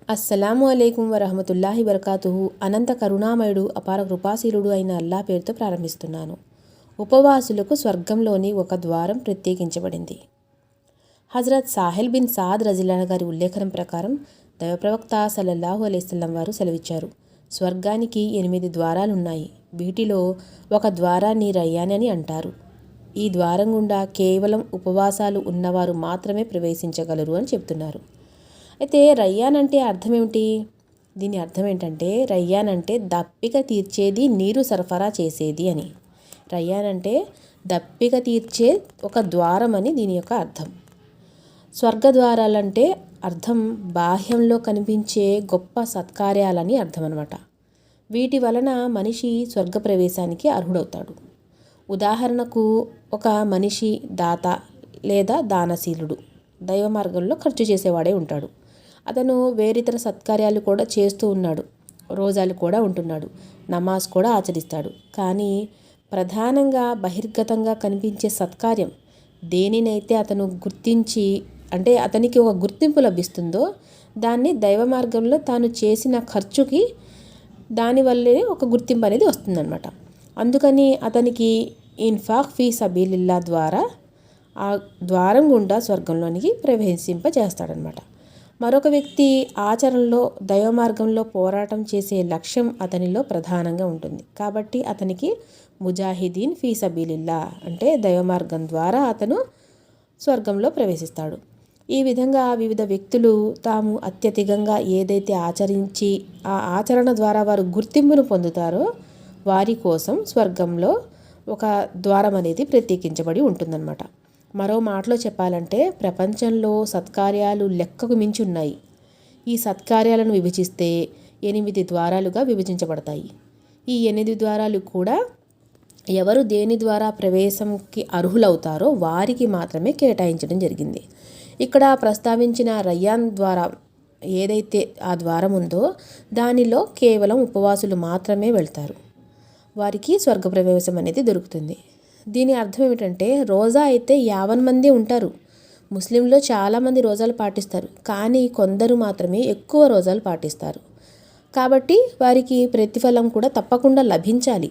అస్సలాము అలైకుం వరహమతుల్లాహి వరకాతుహు. అనంత కరుణామయుడు అపార కృపాశీలుడు అయిన అల్లా పేరుతో ప్రారంభిస్తున్నాను. ఉపవాసులకు స్వర్గంలోని ఒక ద్వారం ప్రత్యేకించబడింది. హజరత్ సాహెల్ బిన్ సాద్ రజిల్లాహు గారి ఉల్లేఖనం ప్రకారం దైవప్రవక్త సల్లల్లాహు అలైహి వసల్లం వారు సెలవిచ్చారు, స్వర్గానికి 8 ద్వారాలున్నాయి. వీటిలో ఒక ద్వారాన్ని రయ్యాన్ అని అంటారు. ఈ ద్వారం గుండా కేవలం ఉపవాసాలు ఉన్నవారు మాత్రమే ప్రవేశించగలరు అని చెప్తున్నారు. అయితే రయ్యాన్ అంటే అర్థం ఏమిటి? దీని అర్థం ఏంటంటే, రయ్యాన్ అంటే దప్పిక తీర్చేది, నీరు సరఫరా చేసేది అని. రయ్యాన్ అంటే దప్పిక తీర్చే ఒక ద్వారం అని దీని యొక్క అర్థం. స్వర్గద్వారాలంటే అర్థం బాహ్యంలో కనిపించే గొప్ప సత్కార్యాలని అర్థం అన్నమాట. వీటి వలన మనిషి స్వర్గ ప్రవేశానికి అర్హుడవుతాడు. ఉదాహరణకు, ఒక మనిషి దాత లేదా దానశీలుడు, దైవ మార్గంలో ఖర్చు చేసేవాడే ఉంటాడు. అతను వేరితర సత్కార్యాలు కూడా చేస్తూ ఉన్నాడు, రోజాలు కూడా ఉంటున్నాడు, నమాజ్ కూడా ఆచరిస్తాడు. కానీ ప్రధానంగా బహిర్గతంగా కనిపించే సత్కార్యం దేనినైతే అతను గుర్తించి, అంటే అతనికి ఒక గుర్తింపు లభిస్తుందో, దాన్ని దైవ మార్గంలో తాను చేసిన ఖర్చుకి దానివల్లే ఒక గుర్తింపు అనేది వస్తుందన్నమాట. అందుకని అతనికి ఇన్ఫాక్ ఫీ సబీలిల్లా ద్వారా ఆ ద్వారం గుండా స్వర్గంలోనికి ప్రవేశింపజేస్తాడనమాట. మరొక వ్యక్తి ఆచరణలో దైవ మార్గంలో పోరాటం చేసే లక్ష్యం అతనిలో ప్రధానంగా ఉంటుంది. కాబట్టి అతనికి ముజాహిదీన్ ఫీ సబీలిల్లా, అంటే దైవ మార్గం ద్వారా అతను స్వర్గంలో ప్రవేశిస్తాడు. ఈ విధంగా వివిధ వ్యక్తులు తాము అత్యధికంగా ఏదైతే ఆచరించి ఆ ఆచరణ ద్వారా వారు గుర్తింపును పొందుతారో వారి కోసం స్వర్గంలో ఒక ద్వారం అనేది ప్రత్యేకించబడి ఉంటుందన్నమాట. మరో మాటలో చెప్పాలంటే, ప్రపంచంలో సత్కార్యాలు లెక్కకు మించి ఉన్నాయి. ఈ సత్కార్యాలను విభజిస్తే 8 ద్వారాలుగా విభజించబడతాయి. ఈ 8 ద్వారాలు కూడా ఎవరు దేని ద్వారా ప్రవేశంకి అర్హులవుతారో వారికి మాత్రమే కేటాయించడం జరిగింది. ఇక్కడ ప్రస్తావించిన రయ్యాన్ ద్వారా ఏదైతే ఆ ద్వారం ఉందో దానిలో కేవలం ఉపవాసులు మాత్రమే వెళ్తారు. వారికి స్వర్గ ప్రవేశం అనేది దొరుకుతుంది. దీని అర్థం ఏమిటంటే, రోజా అయితే 50 మంది ఉంటారు. ముస్లింలో చాలామంది రోజాలు పాటిస్తారు, కానీ కొందరు మాత్రమే ఎక్కువ రోజాలు పాటిస్తారు. కాబట్టి వారికి ప్రతిఫలం కూడా తప్పకుండా లభించాలి.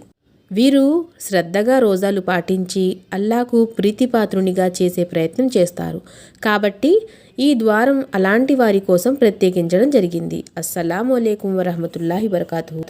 వీరు శ్రద్ధగా రోజాలు పాటించి అల్లాకు ప్రీతిపాత్రునిగా చేసే ప్రయత్నం చేస్తారు. కాబట్టి ఈ ద్వారం అలాంటి వారి కోసం ప్రత్యేకించడం జరిగింది. అస్సలాము అలైకుం వరహమతుల్లాహి వబరకాతుహు.